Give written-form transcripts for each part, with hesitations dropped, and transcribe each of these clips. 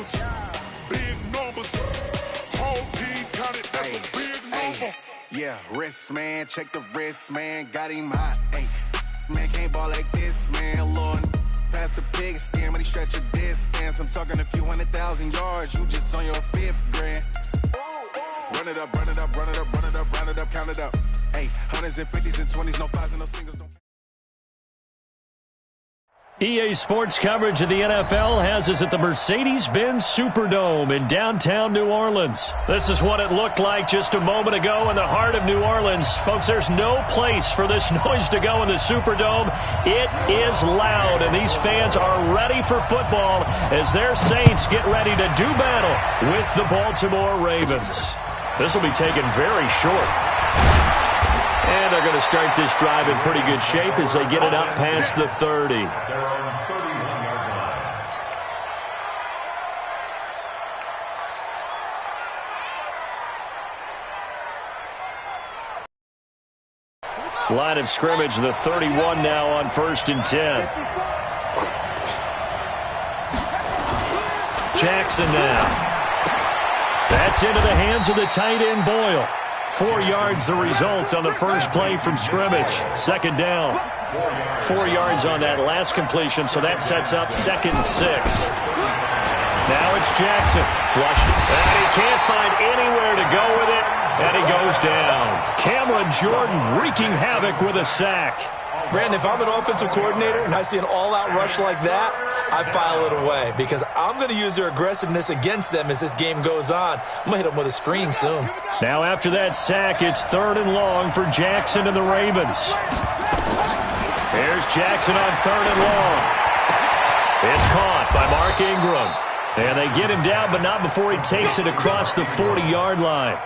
numbers. Big numbers. Whole team counted, that's a big number. Yeah, wrist, man. Check the wrist, man. Got him hot. Ay, man, can't ball like this, man. Lord, past the pig skin, but he stretch a distance. I'm talking a few 100,000 yards. You just on your 5th grand. Run it up, run it up, run it up, run it up, round it up, count it up. Hey, hundreds and 50s and 20s, no 5s and no singles. Don't... EA Sports coverage of the NFL has us at the Mercedes-Benz Superdome in downtown New Orleans. This is what it looked like just a moment ago in the heart of New Orleans. Folks, there's no place for this noise to go in the Superdome. It is loud, and these fans are ready for football as their Saints get ready to do battle with the Baltimore Ravens. This will be taken very short. And they're going to start this drive in pretty good shape as they get it up past the 30. Line of scrimmage, the 31 now on 1st and 10. Jackson now. That's into the hands of the tight end, Boyle. 4 yards the result on the first play from scrimmage. 2nd down. 4 yards on that last completion, so that sets up 2nd and 6. Now it's Jackson. Flush it. And he can't find anywhere to go with it, and he goes down. Cameron Jordan wreaking havoc with a sack. Brandon, if I'm an offensive coordinator and I see an all-out rush like that, I file it away because I'm going to use their aggressiveness against them as this game goes on. I'm going to hit them with a screen soon. Now after that sack, it's 3rd and long for Jackson and the Ravens. Here's Jackson on 3rd and long. It's caught by Mark Ingram. And they get him down, but not before he takes it across the 40-yard line.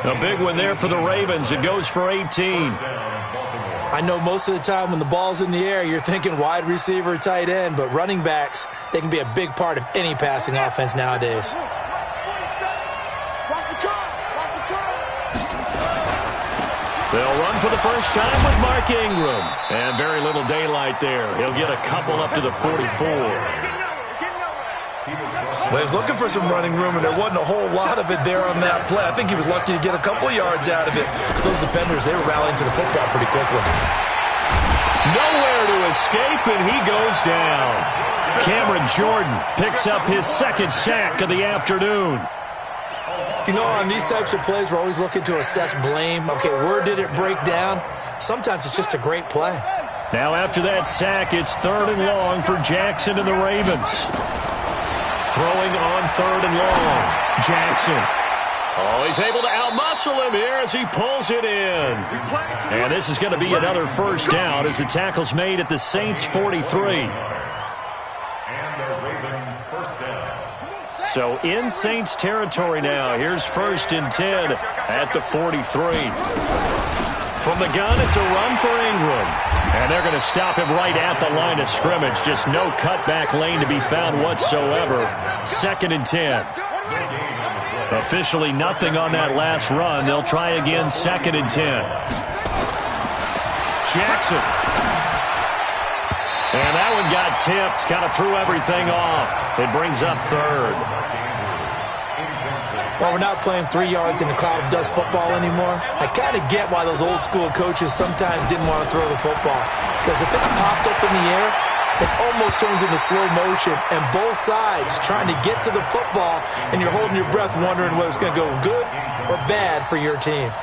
A big one there for the Ravens. It goes for 18. I know most of the time when the ball's in the air, you're thinking wide receiver, tight end, but running backs, they can be a big part of any passing offense nowadays. They'll run for the first time with Mark Ingram. And very little daylight there. He'll get a couple up to the 44. Well, he was looking for some running room, and there wasn't a whole lot of it there on that play. I think he was lucky to get a couple of yards out of it. So those defenders, they were rallying to the football pretty quickly. Nowhere to escape, and he goes down. Cameron Jordan picks up his 2nd sack of the afternoon. You know, on these types of plays, we're always looking to assess blame. Okay, where did it break down? Sometimes it's just a great play. Now after that sack, it's 3rd and long for Jackson and the Ravens. Throwing on 3rd and long. Jackson. Oh, he's able to outmuscle him here as he pulls it in. And this is going to be another first down as the tackle's made at the Saints' 43. So in Saints territory now. Here's 1st and 10 at the 43. From the gun, it's a run for Ingram. And they're going to stop him right at the line of scrimmage. Just no cutback lane to be found whatsoever. 2nd and 10. Officially nothing on that last run. They'll try again, 2nd and 10. Jackson. And that one got tipped. Kind of threw everything off. It brings up 3rd. Well, we're not playing 3 yards in a cloud of dust football anymore. I kind of get why those old school coaches sometimes didn't want to throw the football. Because if it's popped up in the air, it almost turns into slow motion. And both sides trying to get to the football, and you're holding your breath wondering whether it's going to go good or bad for your team.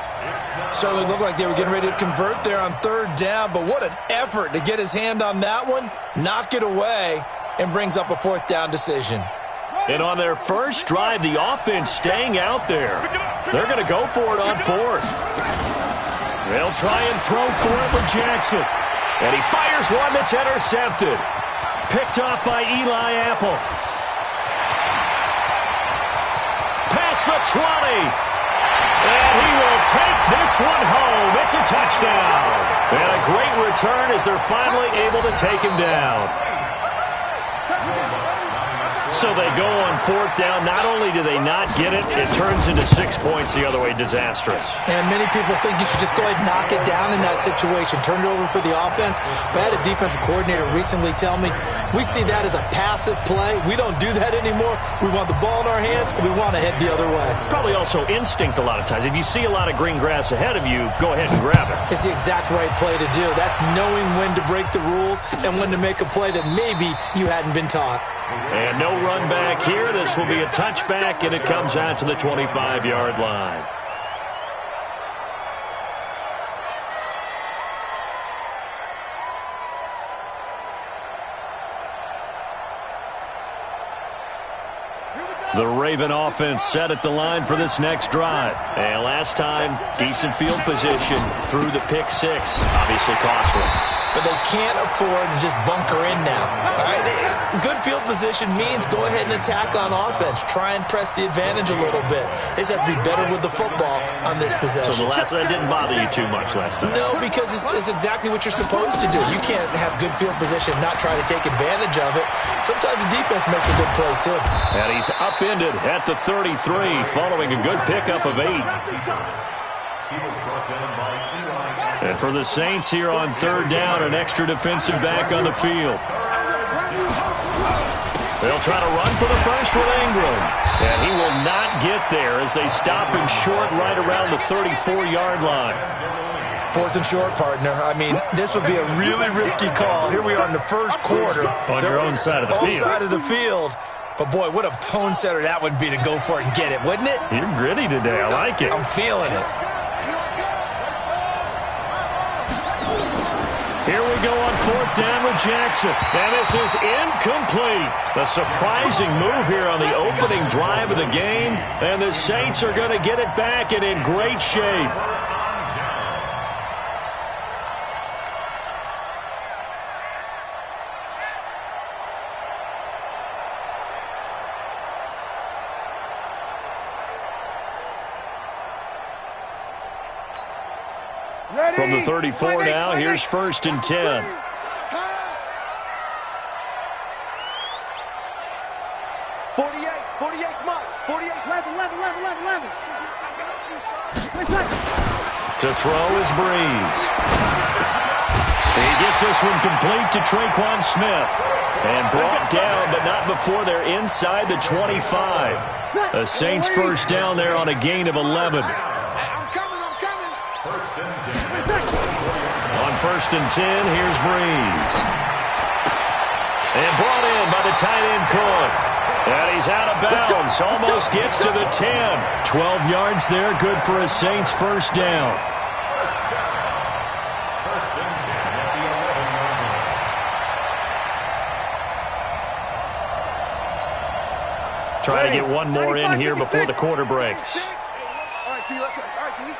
Certainly looked like they were getting ready to convert there on 3rd down, but what an effort to get his hand on that one, knock it away, and brings up a 4th down decision. And on their first drive, the offense staying out there. They're going to go for it on 4th. They'll try and throw for it with Jackson. And he fires one that's intercepted. Picked off by Eli Apple. Past the 20. And he will take this one home. It's a touchdown. And a great return as they're finally able to take him down. So they go on fourth down. Not only do they not get it, it turns into 6 points the other way. Disastrous. And many people think you should just go ahead and knock it down in that situation. Turn it over for the offense. But I had a defensive coordinator recently tell me, we see that as a passive play. We don't do that anymore. We want the ball in our hands, and we want to head the other way. It's probably also instinct a lot of times. If you see a lot of green grass ahead of you, go ahead and grab it. It's the exact right play to do. That's knowing when to break the rules and when to make a play that maybe you hadn't been taught. And no run back here. This will be a touchback, and it comes out to the 25-yard line. The Raven offense set at the line for this next drive. And last time, decent field position through the pick six. Obviously costly. But they can't afford to just bunker in now. All right? Good field position means go ahead and attack on offense. Try and press the advantage a little bit. They just have to be better with the football on this possession. So that didn't bother you too much last time? No, because it's exactly what you're supposed to do. You can't have good field position, not try to take advantage of it. Sometimes the defense makes a good play, too. And he's upended at the 33 following a good pickup of 8. And for the Saints here on third down, an extra defensive back on the field. They'll try to run for the first with Ingram. And he will not get there as they stop him short right around the 34-yard line. Fourth and short, partner. I mean, this would be a really risky call. Here we are in the first quarter. On your own side of the field. Own side of the field. But, boy, what a tone setter that would be to go for it and get it, wouldn't it? You're gritty today. I like it. I'm feeling it. Here we go on fourth down with Jackson. And this is incomplete. A surprising move here on the opening drive of the game. And the Saints are going to get it back and in great shape. From the 34 now, here's first and 10. 48, 48, Mike. 48, 11. To throw is Breeze. He gets this one complete to Traquan Smith. And brought down, but not before they're inside the 25. The Saints first down there on a gain of 11. On first and 10, here's Breeze. And brought in by the tight end Cook. And he's out of bounds. Almost gets to the 10. 12 yards there, good for a Saints first down. Try to get one more in here before the quarter breaks. All right, T, let's go. All right, T.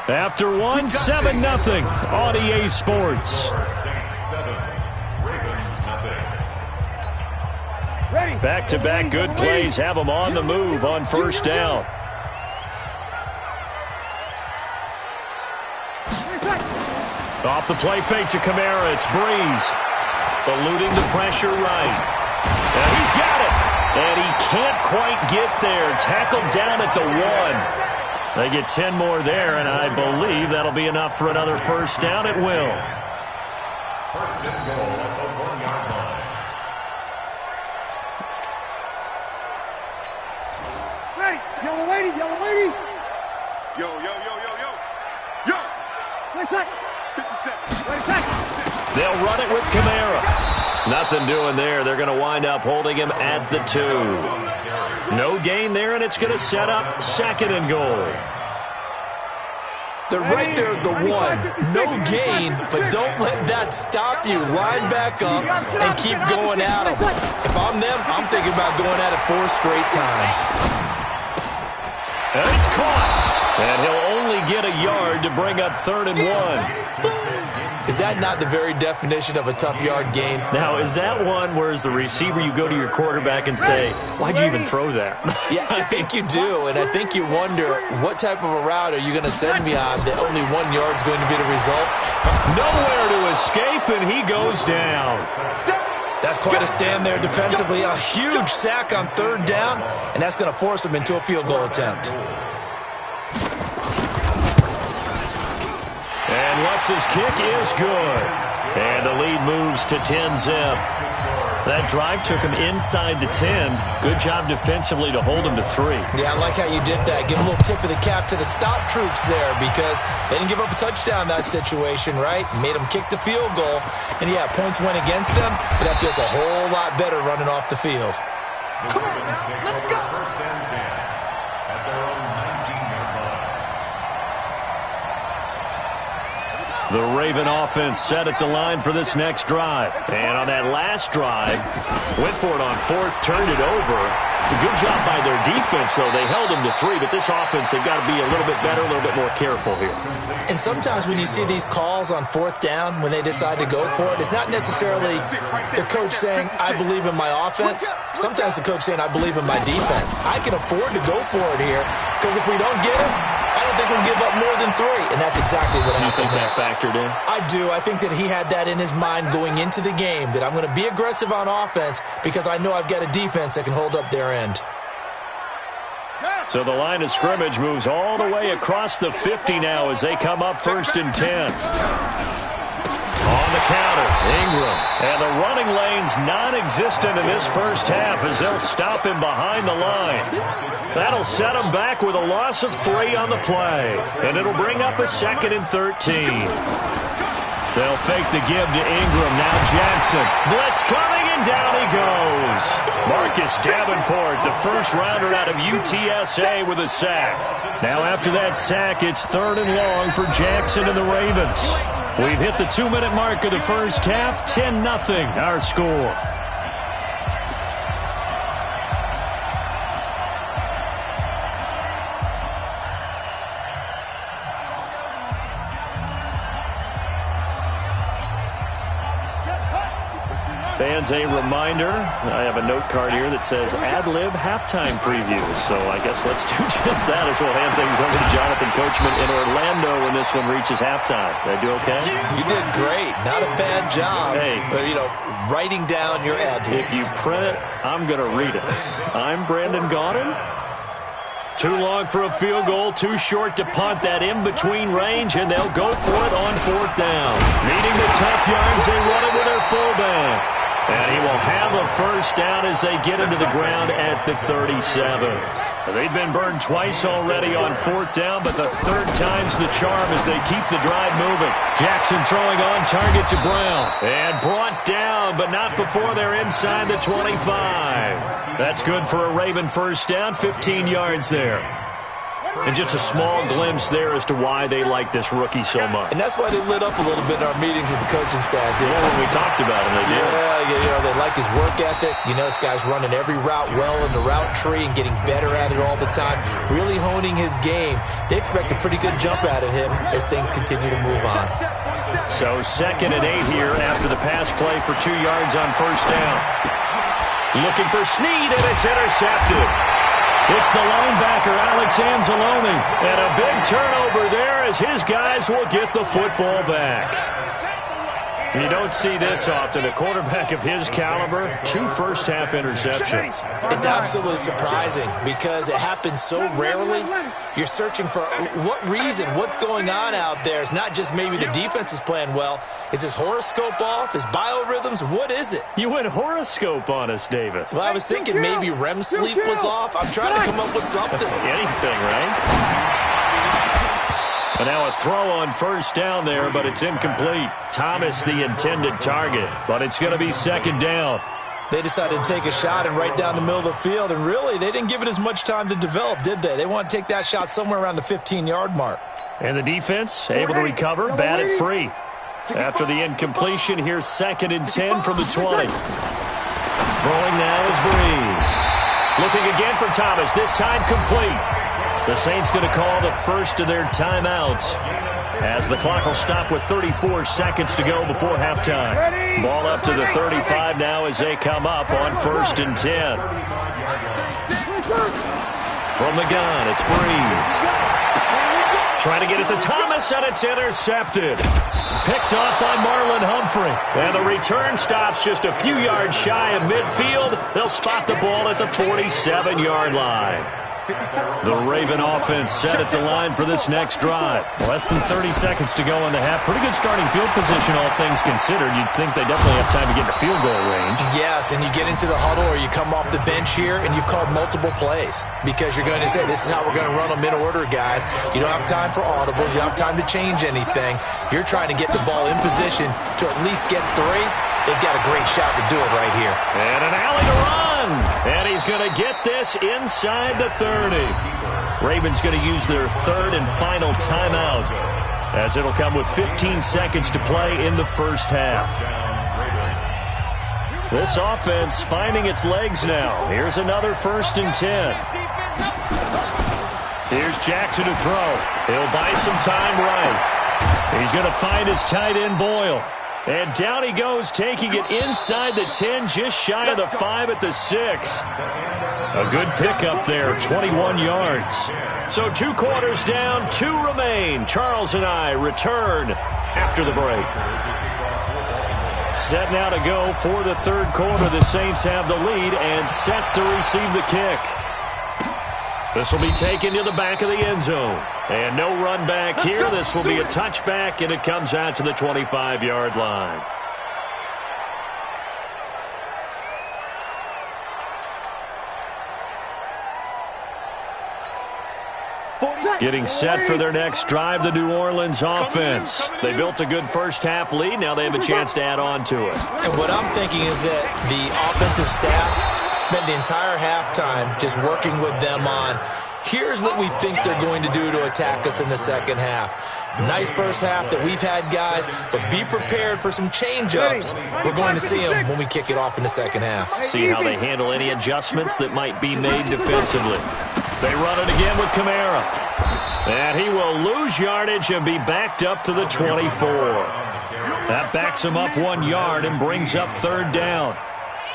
After one, 7-0 on EA Sports. Back-to-back good plays have them on the move on first down. Off the play fake to Kamara, it's Breeze. Eluding the pressure right. And he's got it. And he can't quite get there. Tackled down at the 1. They get 10 more there, and I believe that'll be enough for another first down. It will. First and goal at the 1-yard line. Ready. Yellow lady. Yo. Yo. Wait, 57. Wait, They'll run it with Kamara. Nothing doing there. They're going to wind up holding him at the 2. No gain there, and it's going to set up second and goal. They're right there at the 1. No gain, but don't let that stop you. Line back up and keep going at them. If I'm them, I'm thinking about going at it 4 straight times. And it's caught. And he'll only get a yard to bring up third and 1. Is that not the very definition of a tough yard gained? Now, is that one where as the receiver you go to your quarterback and say, why'd you even throw that? Yeah, I think you do, and I think you wonder what type of a route are you going to send me on that only 1 yard's going to be the result? Nowhere to escape, and he goes down. That's quite a stand there defensively. A huge sack on 3rd down, and that's going to force him into a field goal attempt. And Lutz's kick is good. And the lead moves to 10-zip. That drive took him inside the 10. Good job defensively to hold him to 3. Yeah, I like how you did that. Give a little tip of the cap to the stop troops there because they didn't give up a touchdown in that situation, right? Made them kick the field goal. And, yeah, points went against them, but that feels a whole lot better running off the field. Come on, let's go. First and 10 at their own 19-yard line. The Raven offense set at the line for this next drive. And on that last drive, went for it on 4th, turned it over. Good job by their defense, though. They held them to 3, but this offense, they've got to be a little bit better, a little bit more careful here. And sometimes when you see these calls on 4th down, when they decide to go for it, it's not necessarily the coach saying, I believe in my offense. Sometimes the coach saying, I believe in my defense. I can afford to go for it here because if we don't get him, I don't think we'll give up more than 3, and that's exactly what happened. You think that factored in? I do. I think that he had that in his mind going into the game, that I'm going to be aggressive on offense because I know I've got a defense that can hold up their end. So the line of scrimmage moves all the way across the 50 now as they come up 1st and 10. On the counter, Ingram. And the running lane's non-existent in this first half as they'll stop him behind the line. That'll set him back with a loss of 3 on the play. And it'll bring up a 2nd and 13. They'll fake the give to Ingram. Now Jackson. Blitz coming, and down he goes. Marcus Davenport, the first rounder out of UTSA with a sack. Now after that sack, it's 3rd and long for Jackson and the Ravens. We've hit the 2-minute mark of the first half. 10-0 our score. Fans, a reminder, I have a note card here that says ad-lib halftime preview. So I guess let's do just that as we'll hand things over to Jonathan Coachman in Orlando when this one reaches halftime. Did I do okay? You did great. Not a bad job. Hey. Writing down your ad-libs. If you print it, I'm going to read it. I'm Brandon Gaudin. Too long for a field goal, too short to punt that in-between range, and they'll go for it on 4th down. Needing the tough yards, they run it with their fullback. And he will have a first down as they get into the ground at the 37. They've been burned twice already on 4th down, but the 3rd time's the charm as they keep the drive moving. Jackson throwing on target to Brown. And brought down, but not before they're inside the 25. That's good for a Raven first down, 15 yards there. And just a small glimpse there as to why they like this rookie so much. And that's why they lit up a little bit in our meetings with the coaching staff. Yeah, when we talked about him, they did. Yeah, they like his work ethic. This guy's running every route well in the route tree and getting better at it all the time, really honing his game. They expect a pretty good jump out of him as things continue to move on. So 2nd and 8 here after the pass play for 2 yards on first down. Looking for Snead, and it's intercepted. It's the linebacker, Alex Anzalone, and a big turnover there as his guys will get the football back. You don't see this often. A quarterback of his caliber, 2 first-half interceptions. It's absolutely surprising because it happens so rarely. You're searching for what reason, what's going on out there. It's not just maybe the defense is playing well. Is his horoscope off? His biorhythms? What is it? You went horoscope on us, Davis. Well, I was thinking maybe REM sleep was off. I'm trying to come up with something. Anything, right? And now a throw on first down there, but it's incomplete. Thomas, the intended target, but it's going to be 2nd down. They decided to take a shot and right down the middle of the field, and really, they didn't give it as much time to develop, did they? They want to take that shot somewhere around the 15-yard mark. And the defense able to recover, bat it free. After the incompletion, here's 2nd and 10 from the 20. Throwing now is Breeze. Looking again for Thomas, this time complete. The Saints going to call the first of their timeouts as the clock will stop with 34 seconds to go before halftime. Ball up to the 35 now as they come up on 1st and 10. From the gun, it's Breeze. Trying to get it to Thomas, and it's intercepted. Picked off by Marlon Humphrey. And the return stops just a few yards shy of midfield. They'll spot the ball at the 47-yard line. The Raven offense set at the line for this next drive. Less than 30 seconds to go in the half. Pretty good starting field position, all things considered. You'd think they definitely have time to get to field goal range. Yes, and you get into the huddle or you come off the bench here and you've called multiple plays because you're going to say, this is how we're going to run them in order, guys. You don't have time for audibles. You don't have time to change anything. You're trying to get the ball in position to at least get 3. They've got a great shot to do it right here. And an alley to run. And he's going to get this inside the 30. Ravens going to use their 3rd and final timeout as it'll come with 15 seconds to play in the first half. This offense finding its legs now. Here's another 1st and 10. Here's Jackson to throw. He'll buy some time right. He's going to find his tight end Boyle. And down he goes, taking it inside the 10, just shy of the 5 at the 6. A good pickup there, 21 yards. So 2 quarters down, 2 remain. Charles and I return after the break. Set now to go for the 3rd quarter. The Saints have the lead and set to receive the kick. This will be taken to the back of the end zone. And no run back here. This will be a touchback, and it comes out to the 25-yard line. Getting set for their next drive, the New Orleans offense. They built a good first half lead. Now they have a chance to add on to it. And what I'm thinking is that the offensive staff spent the entire halftime just working with them on, here's what we think they're going to do to attack us in the second half. Nice first half that we've had, guys, but be prepared for some change-ups. We're going to see them when we kick it off in the second half. See how they handle any adjustments that might be made defensively. They run it again with Kamara. And he will lose yardage and be backed up to the 24. That backs him up 1 yard and brings up 3rd down.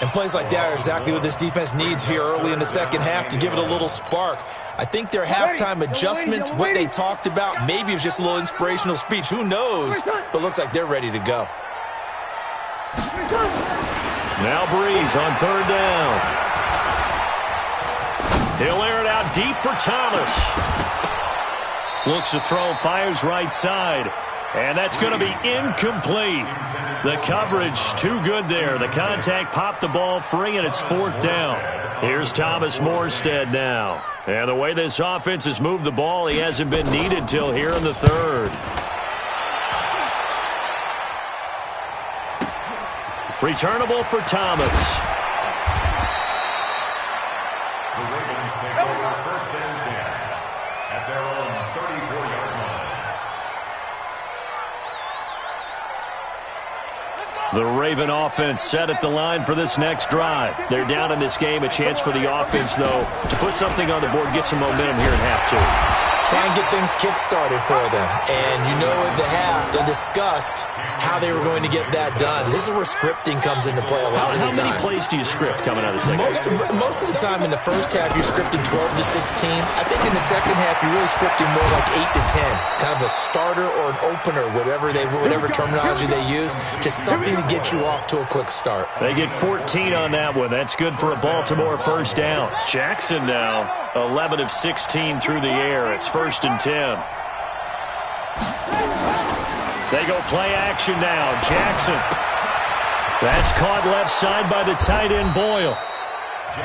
And plays like that are exactly what this defense needs here early in the second half to give it a little spark. I think their halftime adjustment, what they talked about, maybe it was just a little inspirational speech. Who knows? But looks like they're ready to go. Now Breeze on 3rd down. He'll air it out deep for Thomas. Looks to throw, fires right side. And that's going to be incomplete. The coverage too good there. The contact popped the ball free, and it's 4th down. Here's Thomas Morstead now. And the way this offense has moved the ball, he hasn't been needed till here in the 3rd. Returnable for Thomas. The Ravens take over 1st and 10 at their own 34-yard line. The Raven offense set at the line for this next drive. They're down in this game. A chance for the offense, though, to put something on the board, get some momentum here in half 2. Try and get things kick-started for them. And you know at the half, they discussed how they were going to get that done. This is where scripting comes into play a lot of the time. How many plays do you script coming out of the second half? Most of the time in the first half, you're scripting 12 to 16. I think in the second half, you're really scripting more like 8 to 10. Kind of a starter or an opener, whatever terminology they use. Just something to get you off to a quick start. They get 14 on that one. That's good for a Baltimore first down. Jackson now, 11 of 16 through the air. It's 1st and 10. They go play action now. Jackson. That's caught left side by the tight end Boyle.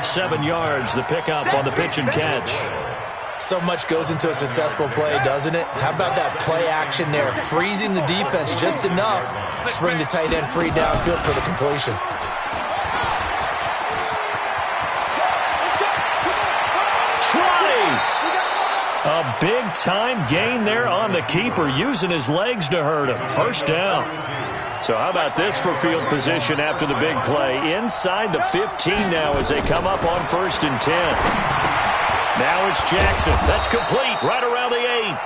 7 yards, the pickup on the pitch and catch. So much goes into a successful play, doesn't it? How about that play action there? Freezing the defense just enough to bring the tight end free downfield for the completion. A big-time gain there on the keeper, using his legs to hurt him. 1st down. So how about this for field position after the big play? Inside the 15 now as they come up on 1st and 10. Now it's Jackson. That's complete right around the 8.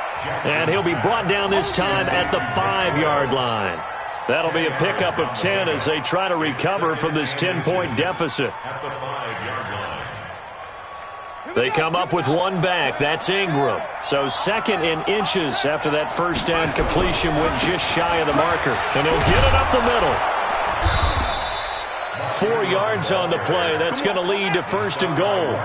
And he'll be brought down this time at the 5-yard line. That'll be a pickup of 10 as they try to recover from this 10-point deficit. At the 5-yard line. They come up with one back. That's Ingram. So second in inches after that first down completion went just shy of the marker. And he'll get it up the middle. 4 yards on the play. That's going to lead to first and goal.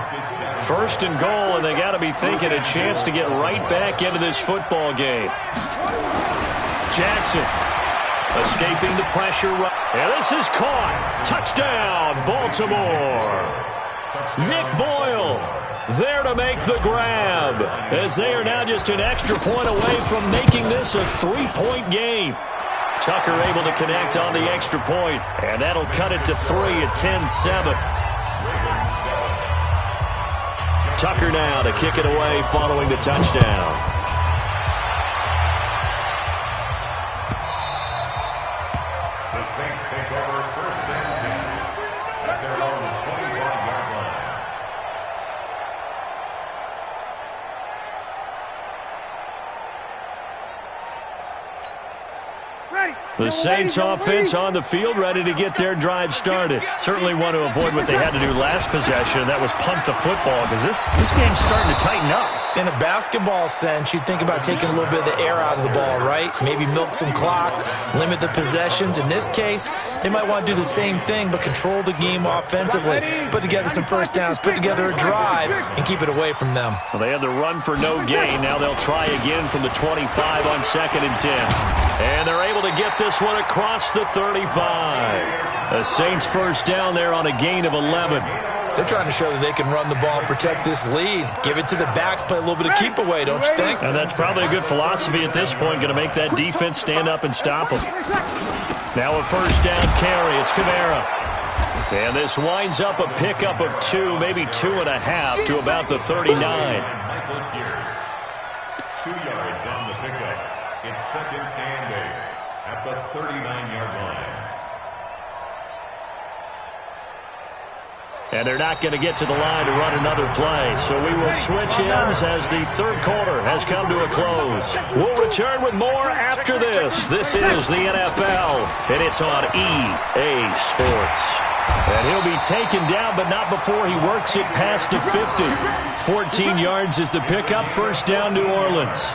First and goal, and they got to be thinking a chance to get right back into this football game. Jackson escaping the pressure. And this is caught. Touchdown, Baltimore. Nick Boyle there to make the grab, as they are now just an extra point away from making this a 3-point game. Tucker able to connect on the extra point, and that'll cut it to 3 at 10-7. Tucker now to kick it away following the touchdown. The Saints take over first and 10 at their own 21-yard line. The Saints offense on the field, ready to get their drive started. Certainly want to avoid what they had to do last possession, and that was punt the football, because this game's starting to tighten up. In a basketball sense, you think about taking a little bit of the air out of the ball, right? Maybe milk some clock, limit the possessions. In this case, they might want to do the same thing, but control the game offensively. Put together some first downs, put together a drive, and keep it away from them. Well, they had the run for no gain. Now they'll try again from the 25 on 2nd and 10. And they're able to get this one across the 35. The Saints first down there on a gain of 11. They're trying to show that they can run the ball and protect this lead. Give it to the backs, play a little bit of keep away, don't you think? And that's probably a good philosophy at this point, going to make that defense stand up and stop them. Now a first down carry. It's Kamara. And this winds up a pickup of 2, maybe 2.5 to about the 39. Michael Pierce. 2 yards on the pickup. It's 2nd and 8 at the 39-yard line. And they're not going to get to the line to run another play. So we will switch ends as the third quarter has come to a close. We'll return with more after this. This is the NFL, and it's on EA Sports. And he'll be taken down, but not before he works it past the 50. 14 yards is the pickup. First down, New Orleans.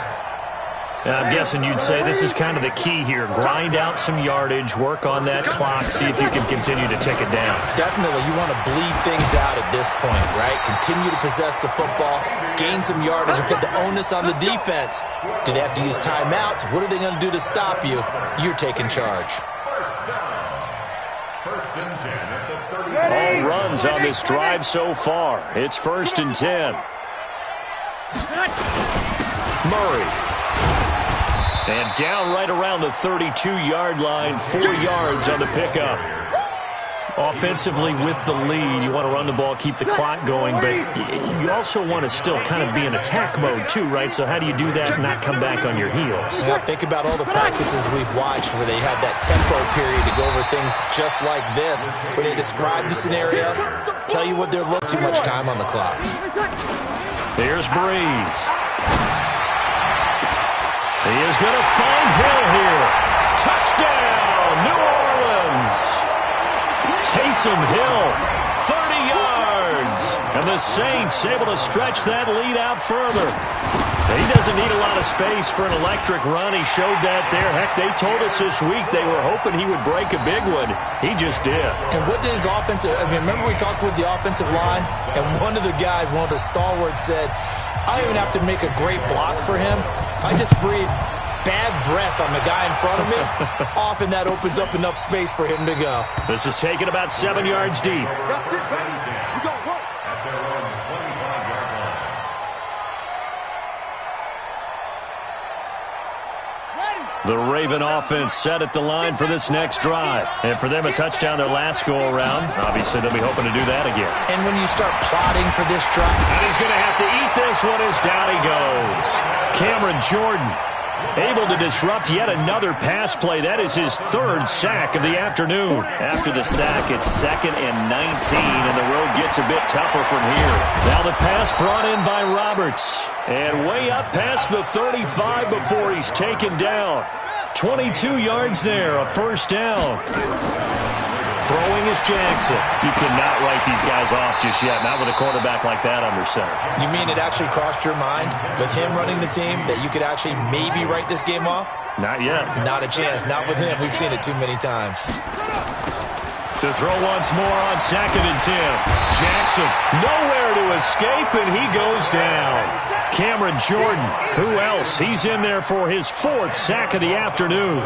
I'm guessing you'd say this is kind of the key here. Grind out some yardage, work on that clock, see if you can continue to tick it down. Definitely. You want to bleed things out at this point, right? Continue to possess the football, gain some yardage, and put the onus on the defense. Do they have to use timeouts? What are they going to do to stop you? You're taking charge. First and 10 at the 30. All runs on this drive so far. It's 1st and 10. Murray. And down right around the 32-yard line, 4 yards on the pickup. Offensively with the lead, you want to run the ball, keep the clock going, but you also want to still kind of be in attack mode too, right? So how do you do that and not come back on your heels? Well, think about all the practices we've watched where they had that tempo period to go over things just like this, where they describe the scenario, tell you what they're looking, too much time on the clock. Here's Breeze. He is going to find Hill here. Touchdown, New Orleans. Taysom Hill, 30 yards. And the Saints able to stretch that lead out further. He doesn't need a lot of space for an electric run. He showed that there. Heck, they told us this week they were hoping he would break a big one. He just did. And what did his offensive, remember we talked with the offensive line, and one of the guys, one of the stalwarts said, I don't even have to make a great block for him. I just breathe bad breath on the guy in front of me. Often that opens up enough space for him to go. This is taken about 7 yards deep. The Raven offense set at the line for this next drive. And for them, a touchdown their last go-around. Obviously, they'll be hoping to do that again. And when you start plotting for this drive... And he's going to have to eat this one as down he goes. Cameron Jordan able to disrupt yet another pass play. That is his third sack of the afternoon. After the sack, it's 2nd and 19, and the road gets a bit tougher from here. Now the pass brought in by Roberts, and way up past the 35 before he's taken down. 22 yards there, a first down. Throwing is Jackson. You cannot write these guys off just yet, not with a quarterback like that under center. You mean it actually crossed your mind with him running the team that you could actually maybe write this game off? Not yet. Not a chance. Not with him. We've seen it too many times. To throw once more on 2nd and 10. Jackson nowhere to escape, and he goes down. Cameron Jordan, who else? He's in there for his 4th sack of the afternoon.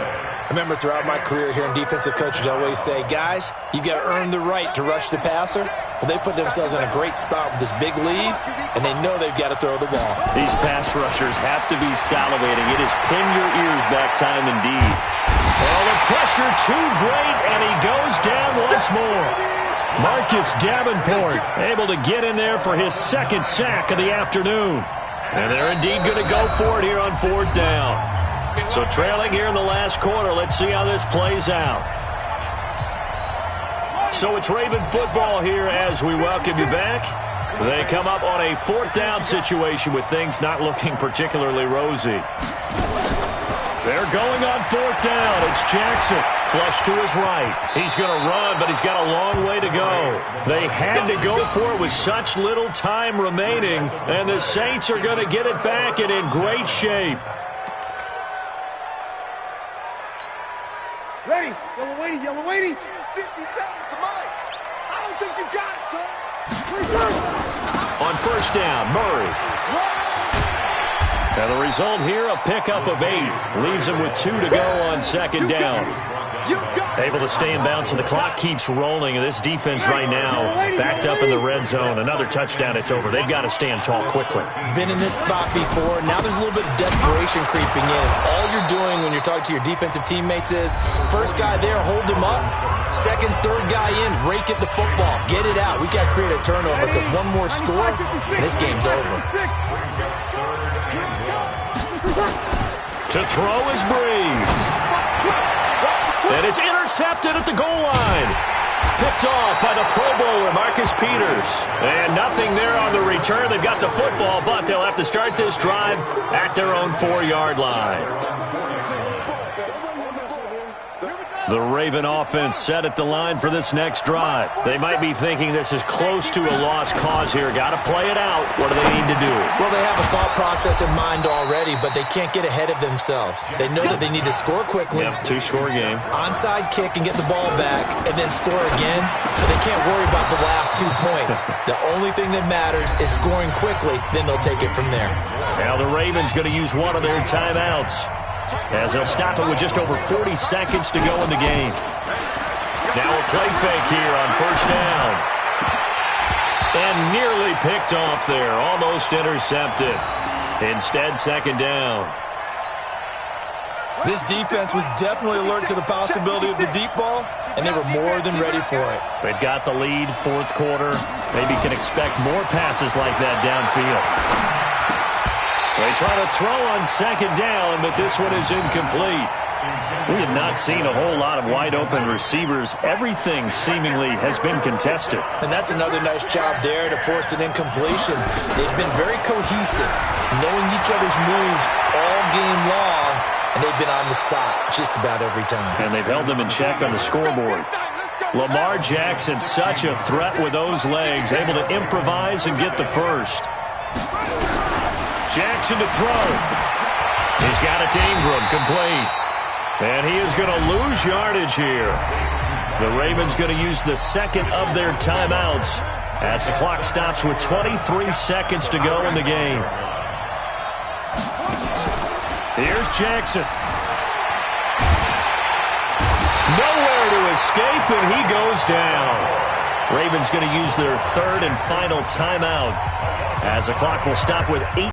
I remember throughout my career hearing defensive coaches always say, guys, you got to earn the right to rush the passer. Well, they put themselves in a great spot with this big lead, and they know they've got to throw the ball. These pass rushers have to be salivating. It is pin your ears back time indeed. Well, the pressure too great, and he goes down once more. Marcus Davenport able to get in there for his 2nd sack of the afternoon. And they're indeed going to go for it here on 4th down. So trailing here in the last quarter. Let's see how this plays out. So it's Raven football here as we welcome you back. They come up on a 4th down situation with things not looking particularly rosy. They're going on 4th down. It's Jackson. Flush to his right. He's going to run, but he's got a long way to go. They had to go for it with such little time remaining, and the Saints are going to get it back and in great shape. Ready, yellow waiting, 50 seconds to mine. I don't think you got it, son. On 1st down, Murray. And the result here, a pickup of 8. Leaves him with 2 to go on 2nd down. Able to stay in bounds, and the clock keeps rolling. And this defense right now backed up in the red zone. Another touchdown, it's over. They've got to stand tall quickly. Been in this spot before. Now there's a little bit of desperation creeping in. And all you're doing when you're talking to your defensive teammates is, first guy there, hold him up. Second, third guy in, rake at the football. Get it out. We got to create a turnover because one more score, and this game's over. To throw is Breeze. And it's intercepted at the goal line. Picked off by the Pro Bowler, Marcus Peters. And nothing there on the return. They've got the football, but they'll have to start this drive at their own 4-yard line. The Raven offense set at the line for this next drive. They might be thinking this is close to a lost cause here. Got to play it out. What do they need to do? Well, they have a thought process in mind already, but they can't get ahead of themselves. They know that they need to score quickly. Yep, 2-score game. Onside kick and get the ball back, and then score again. But they can't worry about the last 2 points. The only thing that matters is scoring quickly. Then they'll take it from there. Now the Ravens going to use one of their timeouts, as they'll stop it with just over 40 seconds to go in the game. Now a play fake here on 1st down. And nearly picked off there. Almost intercepted. Instead, 2nd down. This defense was definitely alert to the possibility of the deep ball, and they were more than ready for it. They've got the lead, 4th quarter. Maybe can expect more passes like that downfield. They try to throw on 2nd down, but this one is incomplete. We have not seen a whole lot of wide-open receivers. Everything seemingly has been contested. And that's another nice job there to force an incompletion. They've been very cohesive, knowing each other's moves all game long, and they've been on the spot just about every time. And they've held them in check on the scoreboard. Lamar Jackson, such a threat with those legs, able to improvise and get the first. Jackson to throw. He's got it to Ingram, complete. And he is going to lose yardage here. The Ravens going to use the 2nd of their timeouts as the clock stops with 23 seconds to go in the game. Here's Jackson. Nowhere to escape, and he goes down. Ravens going to use their 3rd and final timeout as the clock will stop with 8.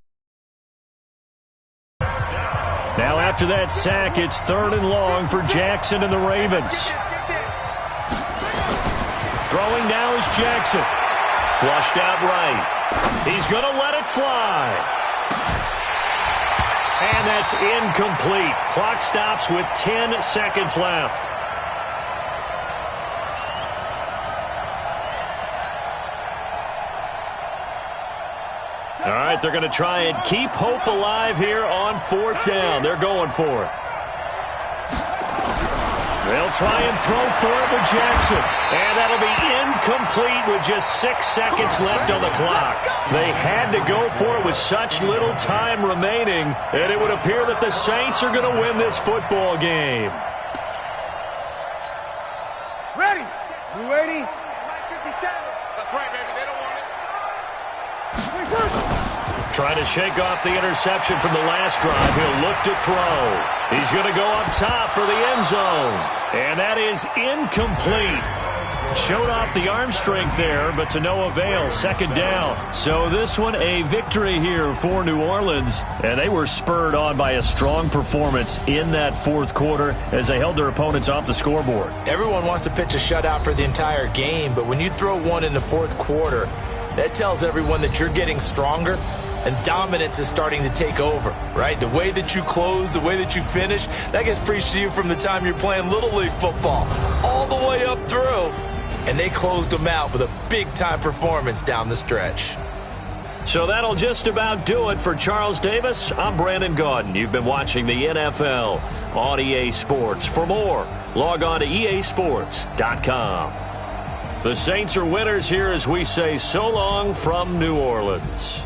Now after that sack, it's 3rd and long for Jackson and the Ravens. Throwing now is Jackson. Flushed out right. He's going to let it fly. And that's incomplete. Clock stops with 10 seconds left. All right, they're going to try and keep hope alive here on 4th down. They're going for it. They'll try and throw for it with Jackson. And that'll be incomplete with just 6 seconds left on the clock. They had to go for it with such little time remaining, and it would appear that the Saints are going to win this football game. Ready? You ready? 57. That's right, baby. They don't want it. Trying to shake off the interception from the last drive. He'll look to throw. He's going to go up top for the end zone. And that is incomplete. Showed off the arm strength there, but to no avail. 2nd down. So this one a victory here for New Orleans. And they were spurred on by a strong performance in that 4th quarter as they held their opponents off the scoreboard. Everyone wants to pitch a shutout for the entire game, but when you throw one in the 4th quarter, that tells everyone that you're getting stronger and dominance is starting to take over, right? The way that you close, the way that you finish, that gets preached to you from the time you're playing Little League football all the way up through. And they closed them out with a big-time performance down the stretch. So that'll just about do it for Charles Davis. I'm Brandon Gaudin. You've been watching the NFL on EA Sports. For more, log on to easports.com. The Saints are winners here as we say so long from New Orleans.